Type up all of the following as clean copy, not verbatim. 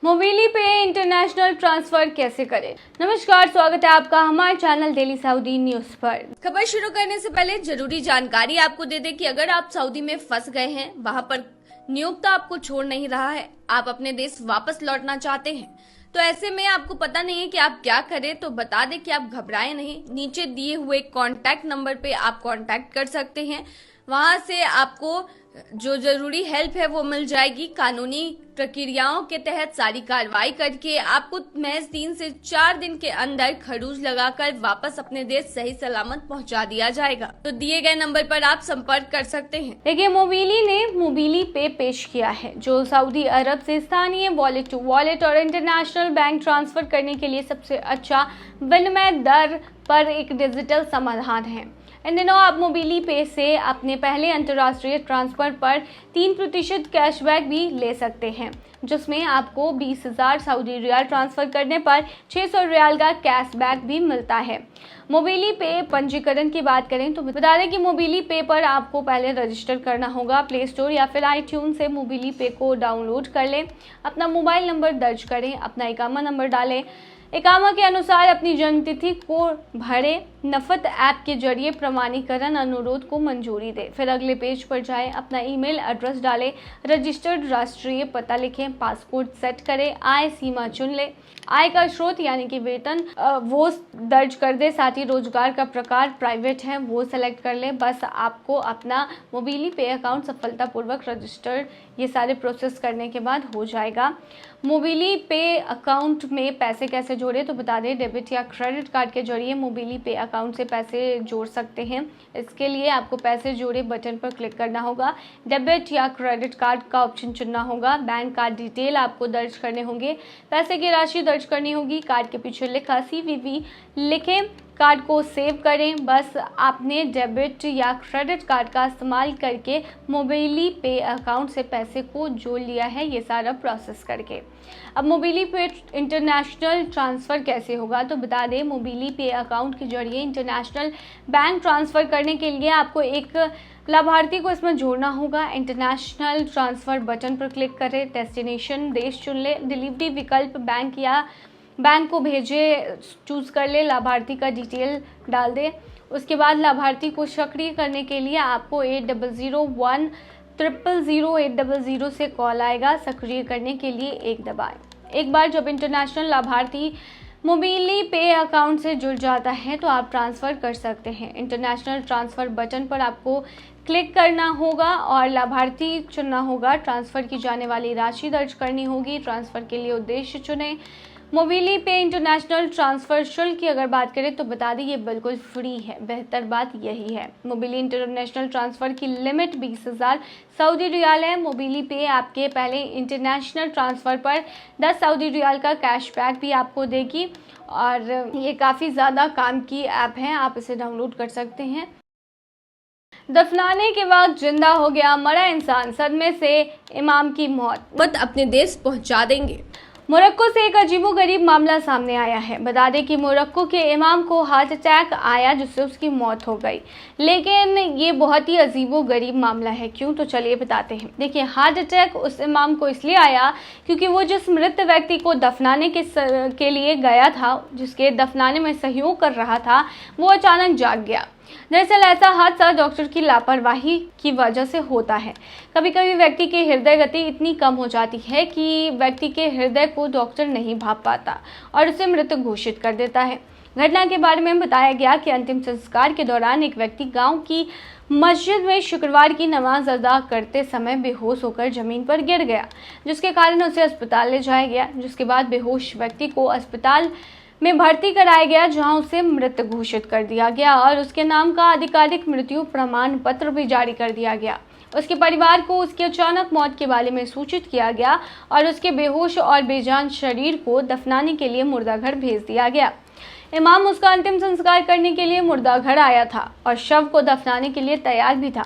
मोबिली पे international transfer कैसे करें। नमस्कार, स्वागत है आपका हमारे चैनल डेली सऊदी न्यूज पर। खबर शुरू करने से पहले जरूरी जानकारी आपको दे दें कि अगर आप सऊदी में फंस गए हैं, वहां पर नियोक्ता आपको छोड़ नहीं रहा है, आप अपने देश वापस लौटना चाहते हैं, तो ऐसे में आपको पता नहीं है कि आप क्या करें, तो बता दें कि आप घबराएं नहीं। नीचे दिए हुए कॉन्टैक्ट नंबर पे आप कॉन्टैक्ट कर सकते हैं। वहां से आपको जो जरूरी हेल्प है वो मिल जाएगी। कानूनी प्रक्रियाओं के तहत सारी कार्रवाई करके आपको महज 3 से 4 दिन के अंदर खरूज लगाकर वापस अपने देश सही सलामत पहुंचा दिया जाएगा। तो दिए गए नंबर पर आप संपर्क कर सकते हैं। देखिए, मोबिली ने मोबिली पे पेश किया है, जो सऊदी अरब से स्थानीय वॉलेट टू वॉलेट और इंटरनेशनल बैंक ट्रांसफर करने के लिए सबसे अच्छा विनिमय दर पर एक डिजिटल समाधान है। इन दिनों आप मोबिली पे से अपने पहले अंतर्राष्ट्रीय ट्रांसफर पर 3% कैशबैक भी ले सकते हैं, जिसमें आपको 20,000 सऊदी रियाल ट्रांसफर करने पर 600 रियाल का कैशबैक भी मिलता है। मोबिली पे पंजीकरण की बात करें तो बता दें कि मोबिली पे पर आपको पहले रजिस्टर करना होगा। प्ले स्टोर या फिर iTunes से मोबिली पे को डाउनलोड कर लें, अपना मोबाइल नंबर दर्ज करें, अपना इकामा नंबर डालें, इकामा के अनुसार अपनी जन्मतिथि को भरें, नफत ऐप के जरिए प्रमाणीकरण अनुरोध को मंजूरी दें, फिर अगले पेज पर जाएं, अपना ईमेल एड्रेस डालें, रजिस्टर्ड राष्ट्रीय पता लिखें, पासपोर्ट सेट करें, आय सीमा चुन लें, आय का स्रोत यानी कि वेतन वो दर्ज कर दे, साथ ही रोजगार का प्रकार प्राइवेट है वो सेलेक्ट कर ले। बस आपको अपना मोबिली पे अकाउंट सफलतापूर्वक रजिस्टर्ड ये सारे प्रोसेस करने के बाद हो जाएगा। मोबिली पे अकाउंट में पैसे कैसे जोड़े तो बता दें, डेबिट या क्रेडिट कार्ड के जरिए मोबिली पे अकाउंट से पैसे जोड़ सकते हैं। इसके लिए आपको पैसे जोड़े बटन पर क्लिक करना होगा, डेबिट या क्रेडिट कार्ड का ऑप्शन चुनना होगा, बैंक कार्ड डिटेल आपको दर्ज करने होंगे, पैसे की राशि दर्ज करनी होगी, कार्ड के पीछे लिखा CVV लिखें, कार्ड को सेव करें। बस आपने डेबिट या क्रेडिट कार्ड का इस्तेमाल करके मोबिली पे अकाउंट से पैसे को जोड़ लिया है, ये सारा प्रोसेस करके। अब मोबिली पे इंटरनेशनल ट्रांसफ़र कैसे होगा तो बता दें, मोबिली पे अकाउंट के जरिए इंटरनेशनल बैंक ट्रांसफ़र करने के लिए आपको एक लाभार्थी को इसमें जोड़ना होगा। इंटरनेशनल ट्रांसफ़र बटन पर क्लिक करें, डेस्टिनेशन देश चुन ले, डिलीवरी विकल्प बैंक या बैंक को भेजे चूज़ कर ले, लाभार्थी का डिटेल डाल दे। उसके बाद लाभार्थी को सक्रिय करने के लिए आपको 8001000800 से कॉल आएगा। सक्रिय करने के लिए 1 दबाएं। एक बार जब इंटरनेशनल लाभार्थी मोबिली पे अकाउंट से जुड़ जाता है तो आप ट्रांसफ़र कर सकते हैं। इंटरनेशनल ट्रांसफ़र बटन पर आपको क्लिक करना होगा और लाभार्थी चुनना होगा। ट्रांसफ़र की जाने वाली राशि दर्ज करनी होगी। ट्रांसफ़र के लिए उद्देश्य चुनें। मोबिली पे इंटरनेशनल ट्रांसफ़र शुल्क की अगर बात करें तो बता दें, ये बिल्कुल फ्री है। बेहतर बात यही है। मोबिली इंटरनेशनल ट्रांसफ़र की लिमिट 20,000 सऊदी रियाल है। मोबिली पे आपके पहले इंटरनेशनल ट्रांसफ़र पर 10 सऊदी रियाल का कैशबैक भी आपको देगी और ये काफ़ी ज़्यादा काम की ऐप है, आप इसे डाउनलोड कर सकते हैं। दफनाने के बाद जिंदा हो गया मरा इंसान, सदमे से इमाम की मौत अपने देश पहुंचा देंगे। मोरक्को से एक अजीबोगरीब मामला सामने आया है। बता दें कि मोरक्को के इमाम को हार्ट अटैक आया जिससे उसकी मौत हो गई, लेकिन ये बहुत ही अजीबोगरीब मामला है। क्यों तो चलिए बताते हैं। देखिए, हार्ट अटैक उस इमाम को इसलिए आया क्योंकि वो जिस मृत व्यक्ति को दफनाने के लिए गया था, जिसके दफनाने में सहयोग कर रहा था, वो अचानक जाग गया। दरअसल ऐसा हादसा डॉक्टर की लापरवाही की वजह से होता है। कभी कभी व्यक्ति की हृदय गति इतनी कम हो जाती है कि व्यक्ति के हृदय को डॉक्टर नहीं भाप पाता और उसे मृत घोषित कर देता है। घटना के बारे में बताया गया कि अंतिम संस्कार के दौरान एक व्यक्ति गांव की मस्जिद में शुक्रवार की नमाज अदा करते समय बेहोश होकर जमीन पर गिर गया, जिसके कारण उसे अस्पताल ले जाया गया। जिसके बाद बेहोश व्यक्ति को अस्पताल में भर्ती कराया गया, जहां उसे मृत घोषित कर दिया गया और उसके नाम का आधिकारिक मृत्यु प्रमाण पत्र भी जारी कर दिया गया। उसके परिवार को उसकी अचानक मौत के बारे में सूचित किया गया और उसके बेहोश और बेजान शरीर को दफनाने के लिए मुर्दाघर भेज दिया गया। इमाम उसका अंतिम संस्कार करने के लिए मुर्दाघर आया था और शव को दफनाने के लिए तैयार भी था।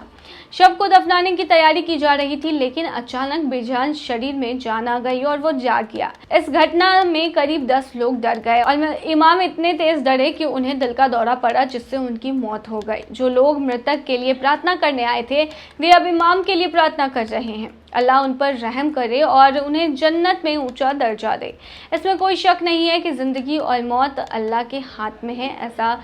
शव को दफनाने की तैयारी की जा रही थी, लेकिन अचानक बेजान शरीर में जान आ गई और वो जाग गया। इस घटना में करीब 10 लोग डर गए और इमाम इतने तेज डरे कि उन्हें दिल का दौरा पड़ा, जिससे उनकी मौत हो गई। जो लोग मृतक के लिए प्रार्थना करने आए थे, वे अब इमाम के लिए प्रार्थना कर रहे हैं। अल्लाह उन पर रहम करे और उन्हें जन्नत में ऊंचा दर्जा दे। इसमें कोई शक नहीं है कि ज़िंदगी और मौत अल्लाह के हाथ में है, ऐसा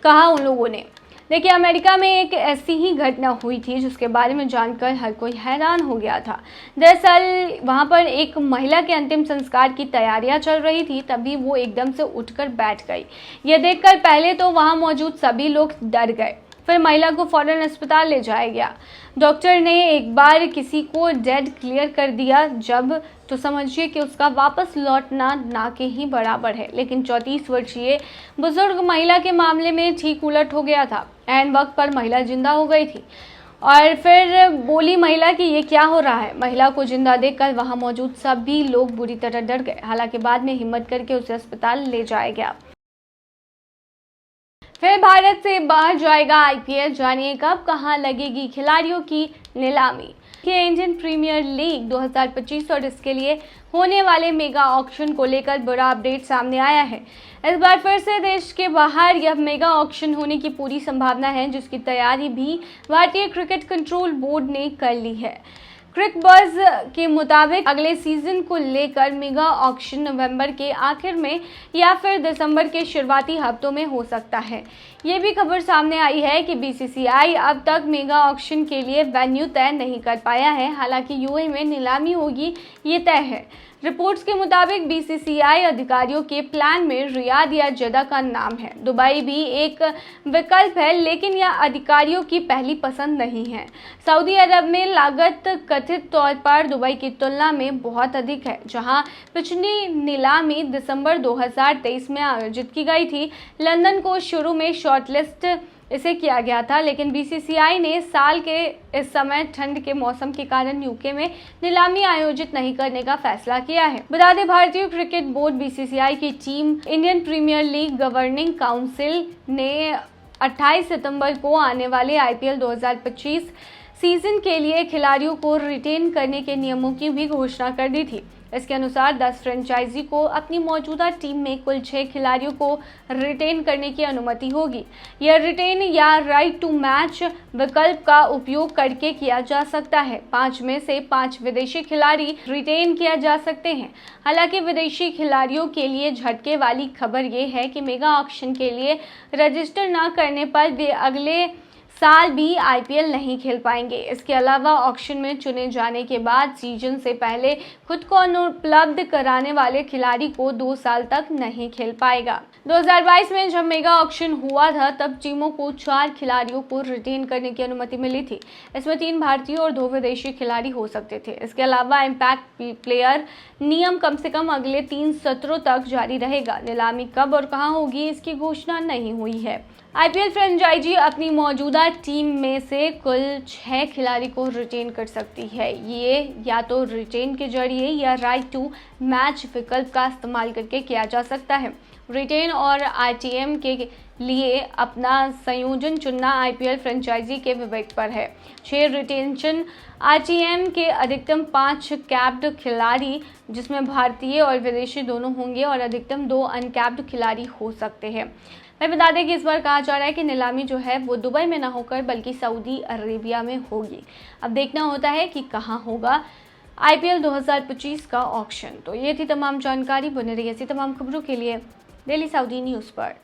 कहा उन लोगों ने। देखिए, अमेरिका में एक ऐसी ही घटना हुई थी जिसके बारे में जानकर हर कोई हैरान हो गया था। दरअसल वहां पर एक महिला के अंतिम संस्कार की तैयारियां चल रही थी, तभी वो एकदम से उठकर बैठ गई। ये देखकर पहले तो वहां मौजूद सभी लोग डर गए, फिर महिला को फौरन अस्पताल ले जाया गया। डॉक्टर ने एक बार किसी को डेड क्लियर कर दिया जब, तो समझिए कि उसका वापस लौटना ना के ही बराबर है। लेकिन 34 वर्षीय बुजुर्ग महिला के मामले में ठीक उलट हो गया था। ऐन वक्त पर महिला जिंदा हो गई थी और फिर बोली महिला कि ये क्या हो रहा है। महिला को जिंदा देखकर वहां मौजूद सभी लोग बुरी तरह डर गए। हालांकि बाद में हिम्मत करके उसे अस्पताल ले जाया गया। फिर भारत से बाहर जाएगा आईपीएल, जानिए कब कहां लगेगी खिलाड़ियों की नीलामी। इंडियन प्रीमियर लीग 2025 और इसके लिए होने वाले मेगा ऑक्शन को लेकर बड़ा अपडेट सामने आया है। इस बार फिर से देश के बाहर यह मेगा ऑक्शन होने की पूरी संभावना है, जिसकी तैयारी भी भारतीय क्रिकेट कंट्रोल बोर्ड ने कर ली है। क्रिकबज़ के मुताबिक अगले सीजन को लेकर मेगा ऑक्शन नवंबर के आखिर में या फिर दिसंबर के शुरुआती हफ्तों में हो सकता है। ये भी खबर सामने आई है कि बीसीसीआई अब तक मेगा ऑक्शन के लिए वेन्यू तय नहीं कर पाया है। हालांकि यूएई में नीलामी होगी, ये तय है। रिपोर्ट्स के मुताबिक बीसीसीआई अधिकारियों के प्लान में रियाद या जद्दा का नाम है। दुबई भी एक विकल्प है, लेकिन यह अधिकारियों की पहली पसंद नहीं है। सऊदी अरब में लागत कथित तौर पर दुबई की तुलना में बहुत अधिक है, जहां पिछली नीलामी दिसंबर 2023 में आयोजित की गई थी। लंदन को शुरू में शॉर्टलिस्ट इसे किया गया था, लेकिन बीसीसीआई ने साल के इस समय ठंड के मौसम के कारण यूके में नीलामी आयोजित नहीं करने का फैसला किया है। बता दें, भारतीय क्रिकेट बोर्ड बीसीसीआई की team Indian premier league governing council ने 28 सितंबर को आने वाले आईपीएल 2025 सीजन के लिए खिलाड़ियों को रिटेन करने के नियमों की भी घोषणा कर दी थी। इसके अनुसार 10 फ्रेंचाइजी को अपनी मौजूदा टीम में कुल 6 खिलाड़ियों को रिटेन करने की अनुमति होगी। यह रिटेन या राइट टू मैच विकल्प का उपयोग करके किया जा सकता है। 5 में से 5 विदेशी खिलाड़ी रिटेन किया जा सकते हैं। हालांकि विदेशी खिलाड़ियों के लिए झटके वाली खबर ये है कि मेगा ऑक्शन के लिए रजिस्टर न करने पर वे अगले साल भी आईपीएल नहीं खेल पाएंगे। इसके अलावा ऑक्शन में चुने जाने के बाद सीजन से पहले खुद को अनुपलब्ध कराने वाले खिलाड़ी को 2 साल तक नहीं खेल पाएगा। 2022 में जब मेगा ऑक्शन हुआ था, तब टीमों को 4 खिलाड़ियों को रिटेन करने की अनुमति मिली थी। इसमें 3 भारतीय और 2 विदेशी खिलाड़ी हो सकते थे। इसके अलावा इम्पैक्ट प्लेयर नियम कम से कम अगले 3 सत्रों तक जारी रहेगा। नीलामी कब और कहां होगी, इसकी घोषणा नहीं हुई है। आईपीएल फ्रेंचाइजी अपनी मौजूदा टीम में से कुल 6 खिलाड़ी को रिटेन कर सकती है। ये या तो रिटेन के जरिए या राइट टू मैच विकल्प का इस्तेमाल करके किया जा सकता है। रिटेन और आरटीएम के लिए अपना संयोजन चुनना आईपीएल फ्रेंचाइजी के विवेक पर है। 6 रिटेंशन आरटीएम के अधिकतम 5 कैप्ड खिलाड़ी, जिसमें भारतीय और विदेशी दोनों होंगे, और अधिकतम 2 अनकैप्ड खिलाड़ी हो सकते हैं। मैं बता दें कि इस बार कहा जा रहा है कि नीलामी जो है वो दुबई में ना होकर बल्कि सऊदी अरेबिया में होगी। अब देखना होता है कि कहां होगा आईपीएल 2025 का ऑक्शन। तो ये थी तमाम जानकारी। बने रहिए ऐसी तमाम खबरों के लिए डेली सऊदी न्यूज़ पर।